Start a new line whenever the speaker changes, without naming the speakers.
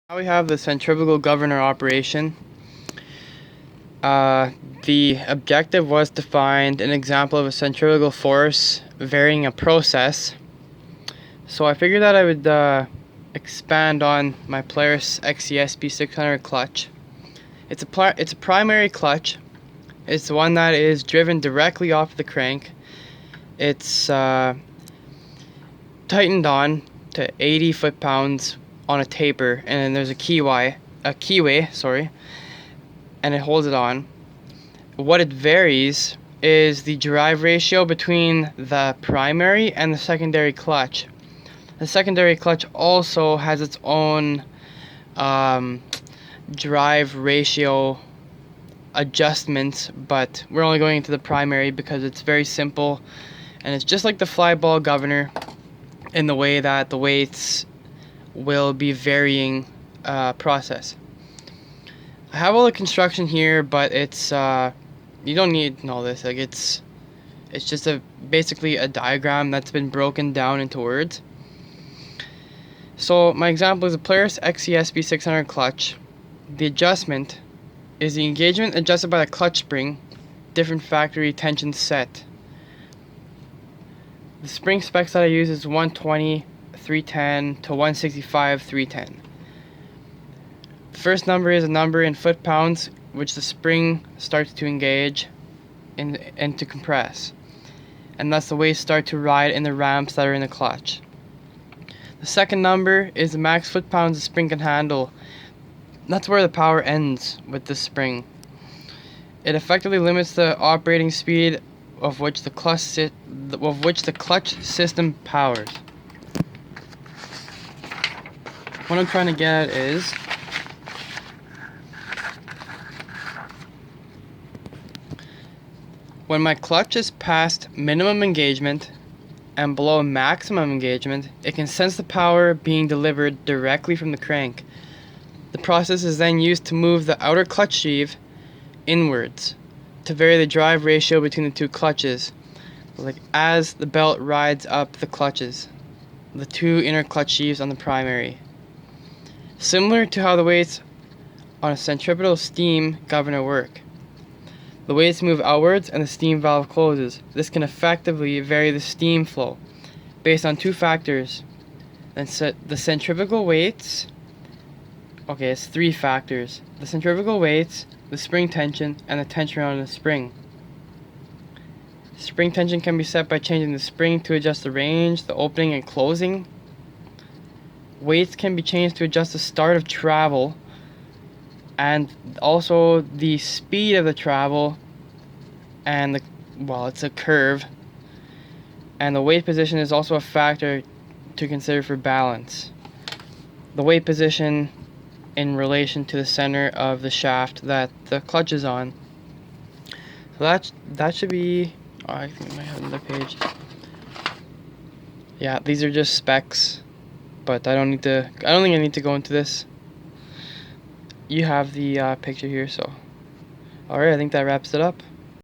Now we have the centrifugal governor operation. The objective was to find an example of a centrifugal force varying a process. So I figured that I would expand on my Polaris XCSB 600 clutch. It's a primary clutch. It's one that is driven directly off the crank. It's tightened on to 80 foot-pounds on a taper, and then there's a keyway, and it holds it on. What it varies is the drive ratio between the primary and the secondary clutch. The secondary clutch also has its own drive ratio adjustments, but we're only going into the primary because it's very simple, and it's just like the fly ball governor in the way that the weights will be varying process. I have all the construction here, but it's you don't need all this. Like it's just basically a diagram that's been broken down into words. So my example is a Polaris XCSB 600 clutch. The adjustment is the engagement adjusted by the clutch spring, different factory tension set. The spring specs that I use is 120 310 to 165 310. The first number is a number in foot-pounds, which the spring starts to engage and to compress, and thus the weights start to ride in the ramps that are in the clutch. The second number is the max foot-pounds the spring can handle. That's where the power ends with the spring. It effectively limits the operating speed of which the clutch system powers. What I'm trying to get at is when my clutch is past minimum engagement and below maximum engagement, it can sense the power being delivered directly from the crank. The process is then used to move the outer clutch sheave inwards to vary the drive ratio between the two clutches, like as the belt rides up the clutches, the two inner clutch sheaves on the primary. Similar to how the weights on a centrifugal steam governor work. The weights move outwards and the steam valve closes. This can effectively vary the steam flow based on two factors. The centrifugal weights, it's three factors. The centrifugal weights, the spring tension, and the tension on the spring. Spring tension can be set by changing the spring to adjust the range, the opening and closing. Weights can be changed to adjust the start of travel and also the speed of the travel, and it's a curve, and the weight position is also a factor to consider for balance. The weight position in relation to the center of the shaft that the clutch is on. So that should be, I think I might have another page. Yeah, these are just specs, but I don't think I need to go into this. You have the picture here, so alright, I think that wraps it up.